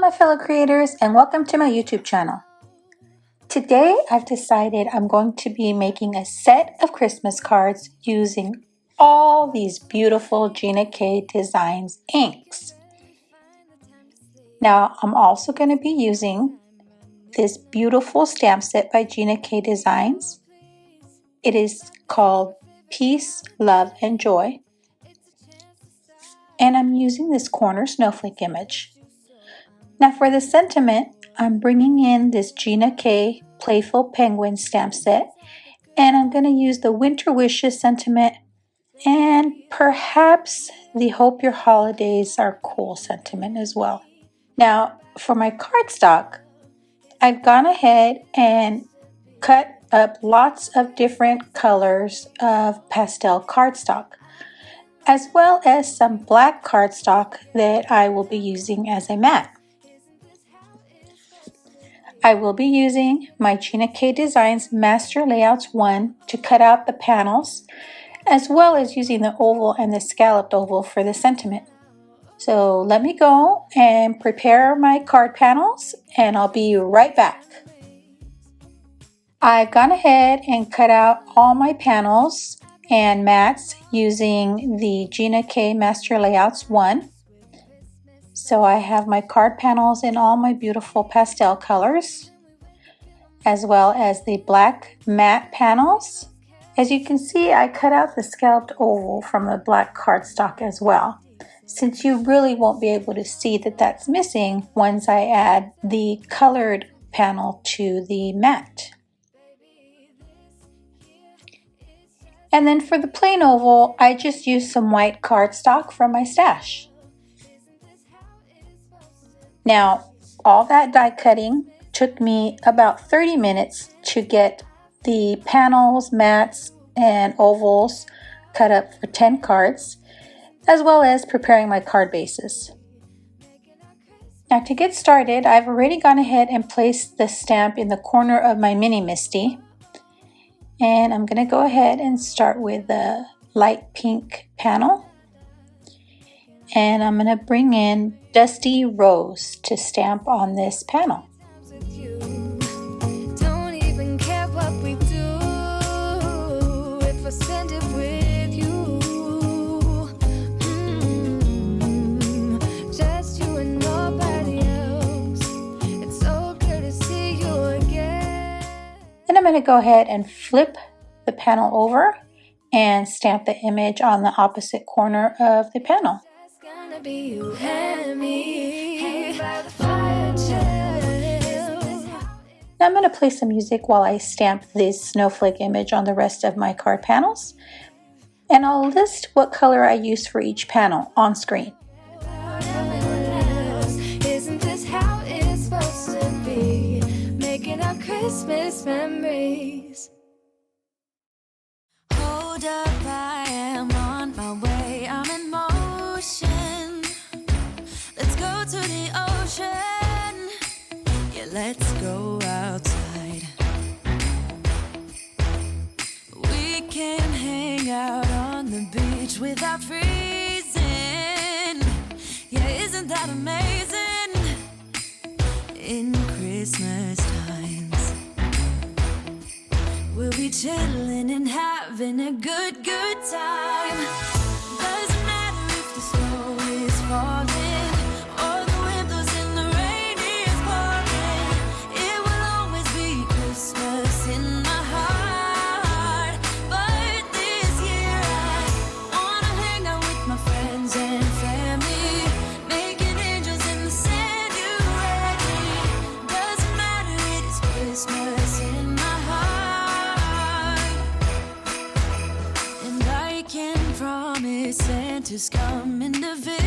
my fellow creators, and welcome to my YouTube channel. Today I've decided I'm going to be making a set of Christmas cards using all these beautiful Gina K Designs inks. Now I'm also going to be using this beautiful stamp set by Gina K Designs. It is called Peace, Love, and Joy. And I'm using this corner snowflake image. Now for the sentiment, I'm bringing in this Gina K Playful Penguin stamp set, and I'm going to use the Winter Wishes sentiment and perhaps the Hope Your Holidays Are Cool sentiment as well. Now for my cardstock, I've gone ahead and cut up lots of different colors of pastel cardstock, as well as some black cardstock that I will be using as a mat. I will be using my Gina K Designs Master Layouts 1 to cut out the panels, as well as using the oval and the scalloped oval for the sentiment. So let me go and prepare my card panels, and I'll be right back. I've gone ahead and cut out all my panels and mats using the Gina K Master Layouts 1. So I have my card panels in all my beautiful pastel colors, as well as the black matte panels. As you can see, I cut out the scalloped oval from the black cardstock as well, since you really won't be able to see that that's missing once I add the colored panel to the matte. And then for the plain oval, I just used some white cardstock from my stash. Now, all that die cutting took me about 30 minutes to get the panels, mats, and ovals cut up for 10 cards, as well as preparing my card bases. Now to get started, I've already gone ahead and placed the stamp in the corner of my mini Misty. And I'm going to go ahead and start with the light pink panel. And I'm going to bring in Dusty Rose to stamp on this panel. Don't even care what we do if I send it with you. Just you and nobody else. It's so good to see you again. Then I'm going to go ahead and flip the panel over and stamp the image on the opposite corner of the panel. Be you and me, hanging by the fire chill. Now I'm going to play some music while I stamp this snowflake image on the rest of my card panels, and I'll list what color I use for each panel on screen. Isn't this how it's supposed to be? Making our Christmas memories. Hold up, I am on my way. I'm in motion. Let's go to the ocean. Yeah, let's go outside. We can hang out on the beach without freezing. Yeah, isn't that amazing? In Christmas times, we'll be chilling and having a good time. Doesn't matter if the snow is falling or the wind blows and the rain is pouring. It will always be Christmas in my heart. But this year I wanna hang out with my friends and family, making angels in the sand. You ready? Doesn't matter, it is Christmas in my heart. And I can promise Santa's coming to visit.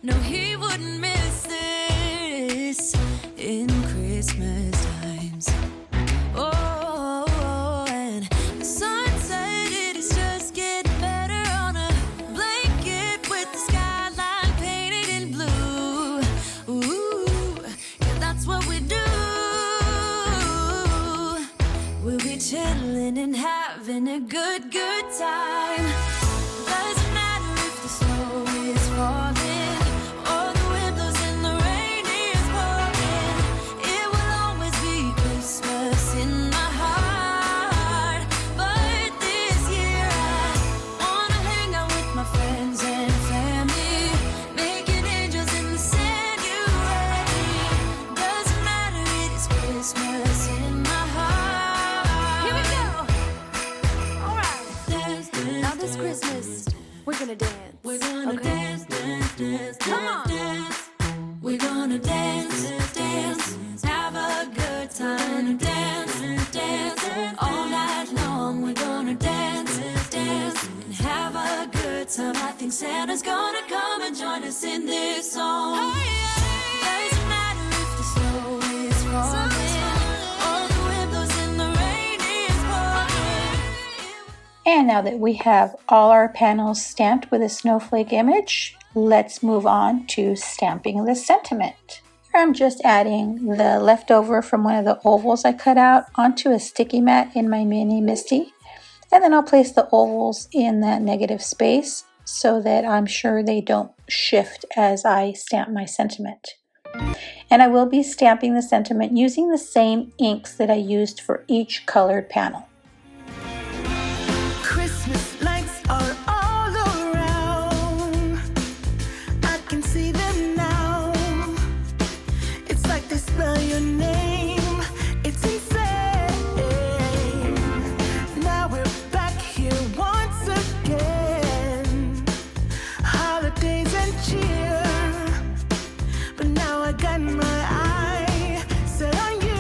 No, he wouldn't miss this in Christmas times. Oh, and the sun said it is just getting better on a blanket with the skyline painted in blue. Ooh, yeah, that's what we do. We'll be chilling and having a good time. Doesn't matter if the snow is falling or the wind time, I think Santa's gonna come and join us in this song. Doesn't matter if the snow is falling or the wind blows and the rain is pouring. And now that we have all our panels stamped with a snowflake image, let's move on to stamping the sentiment. Here I'm just adding the leftover from one of the ovals I cut out onto a sticky mat in my Mini Misty. And then I'll place the ovals in that negative space so that I'm sure they don't shift as I stamp my sentiment. And I will be stamping the sentiment using the same inks that I used for each colored panel. Christmas lights are all around. I can see them now. It's like they spell your name. It's insane. Now we're back here once again. Holidays and cheer. But now I got my eye set on you.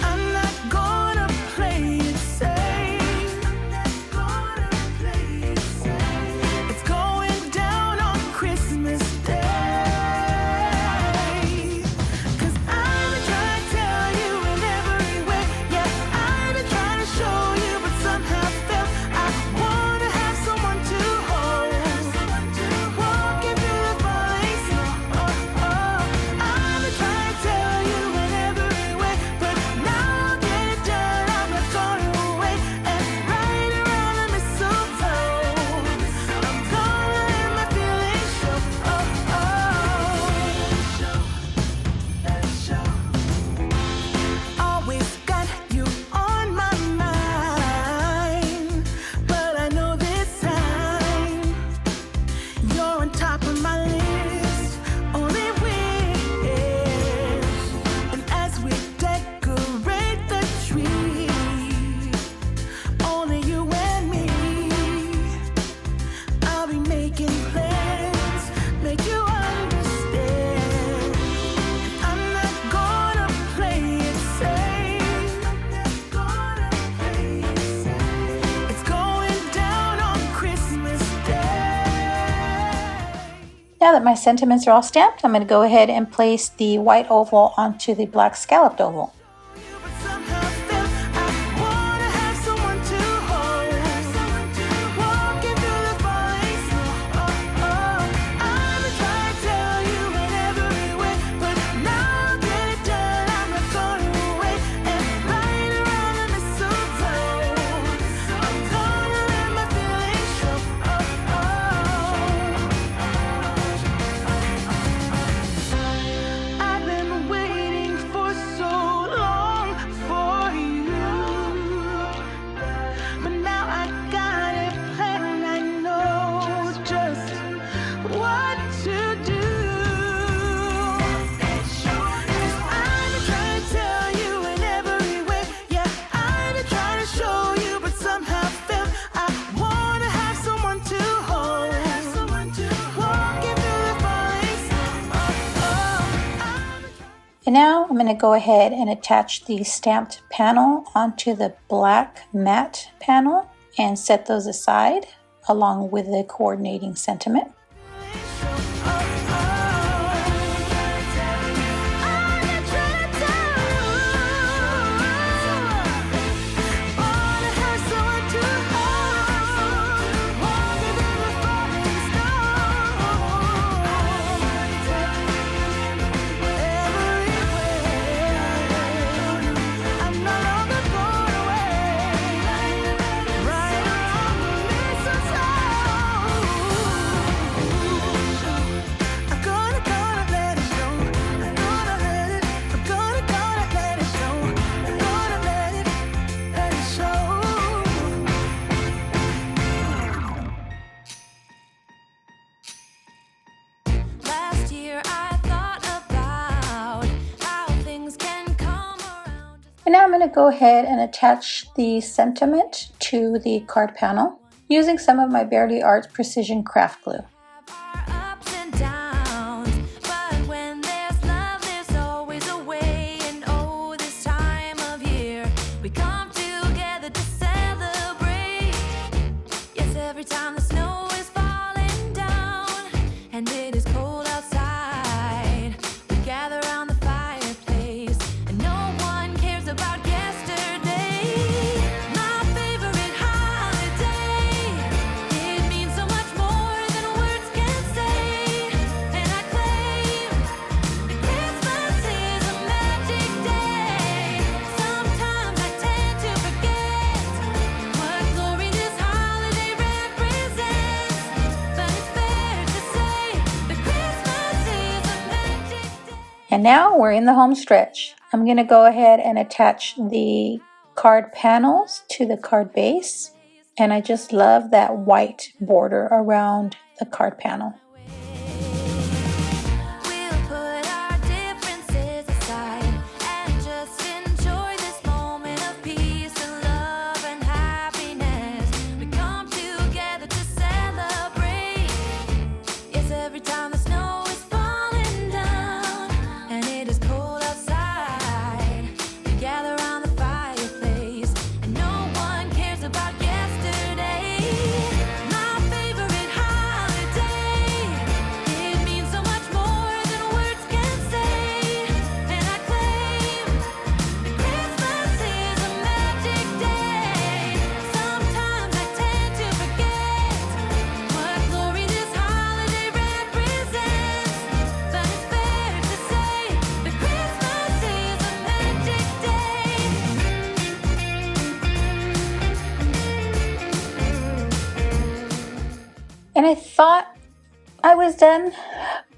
I'm not gonna play it safe. I'm not gonna play it safe. It's going down on Christmas Day. 'Cause I've been trying to tell you in every way. Yeah, I've been trying to show you, but somehow felt I wanna have someone to hold. Walking through the falling snow. I've been trying to tell you in every way, but now I'll get it done. I'm not gonna wait and right around the mistletoe. I'm gonna let my feelings show. Let it show. Always got you on my mind, but I know this time you're on top of my list. Only wish. And as we decorate the tree, only you and me, I'll be making plans, make you understand. I'm not gonna play it safe. I'm not gonna play it safe. It's going down on Christmas Day. Now that my sentiments are all stamped, I'm going to go ahead and place the white oval onto the black scalloped oval. But somehow felt I wanna have someone to hold. Walking through the falling snow. I've been trying to tell you in every way, but now I'll get it done. I'm not gonna wait and right around the mistletoe. I'm gonna let my feelings show. I've been waiting for so long for you, but now I got it planned. I know just what to do. 'Cause I've been trying to tell you in every way. Yeah, I've been trying to show you, but somehow felt I wanna have someone to hold. Walking through the falling snow. And now I'm going to go ahead and attach the stamped panel onto the black matte panel and set those aside along with the coordinating sentiment. And now I'm going to go ahead and attach the sentiment to the card panel using some of my Barely Arts Precision Craft Glue. We come together to celebrate. Yes, time the snow is falling down and it is cold outside, we gather around the fireplace and no one cares about yesterday. My favorite holiday, it means so much more than words can say. And I claim that Christmas is a magic day. Sometimes I tend to forget what glory this holiday represents, but it's fair to say that Christmas is a magic day. And now we're in the home stretch. I'm going to go ahead and attach the card panels to the card base. And I just love that white border around the card panel. We'll put our differences aside and just enjoy this moment of peace and love and happiness. We come together to celebrate. Yes, every time the snow is falling down and it is cold outside, we gather around the fireplace and no one cares about yesterday. My favorite holiday, it means so much more than words can say. And I claim that Christmas is a magic day. Sometimes I tend to forget what glory this holiday represents, but it's fair to say that Christmas is a magic day. And I thought I was done,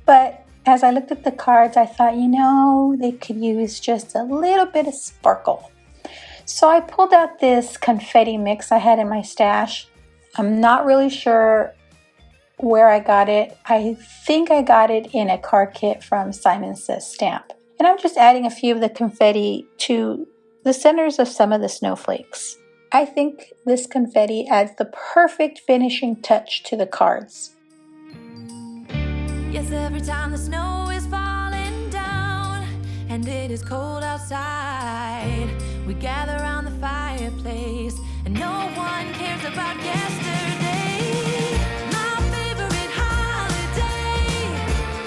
but as I looked at the cards, I thought, they could use just a little bit of sparkle. So I pulled out this confetti mix I had in my stash. I'm not really sure where I got it. I think I got it in a card kit from Simon Says Stamp. And I'm just adding a few of the confetti to the centers of some of the snowflakes. I think this confetti adds the perfect finishing touch to the cards. Yes, every time the snow is falling down and it is cold outside, we gather around the fireplace and no one cares about yesterday. My favorite holiday,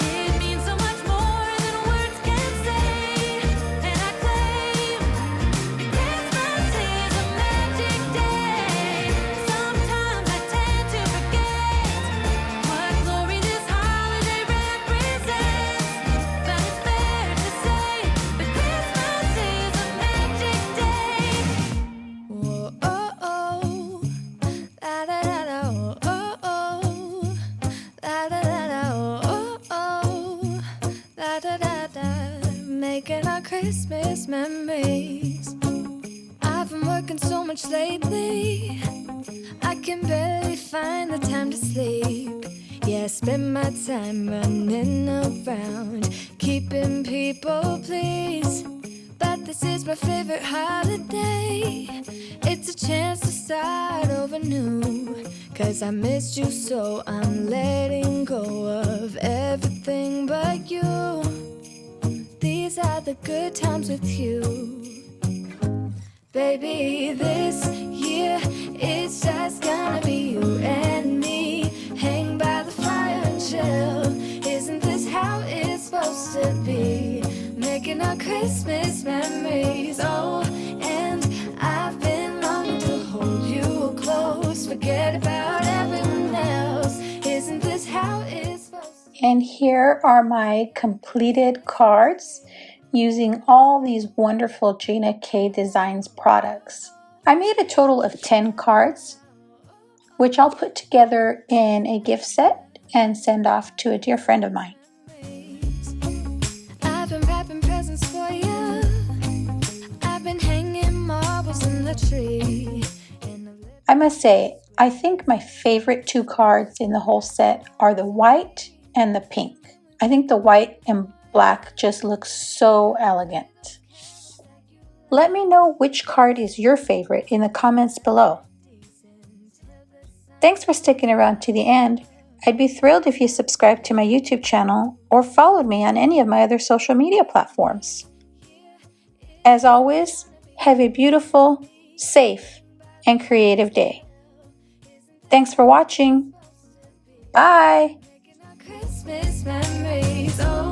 it means so much more than words can say. And I claim that Christmas is a magic day. Sometimes I tend to forget what glory this holiday represents, but it's fair to say that Christmas is a magic day. Whoa, oh, oh, da da da da, oh, oh, da da da da, oh, oh, da da da da, making our Christmas memories. I've been working so much lately, I can barely find the time to sleep. Yeah, I spend my time running around, keeping people pleased. But this is my favorite holiday. It's a chance to start over new. 'Cause I missed you, so I'm letting go of everything but you. These are the good times with you. Baby, this year it's just gonna be you and me. Hang by the fire and chill. Isn't this how it's supposed to be? Making our Christmas memories. Oh, and I've been longing to hold you close. Forget about everyone else. Isn't this how it's supposed to be? And here are my completed cards using all these wonderful Gina K Designs products. I made a total of 10 cards, which I'll put together in a gift set and send off to a dear friend of mine. I've been wrapping presents for you. I've been hanging marbles in the tree. I must say, I think my favorite two cards in the whole set are the white and the pink. I think the white and black just looks so elegant. Let me know which card is your favorite in the comments below. Thanks for sticking around to the end. I'd be thrilled if you subscribed to my YouTube channel or followed me on any of my other social media platforms. As always, have a beautiful, safe, and creative day. Thanks for watching. Bye. Christmas memories. Oh.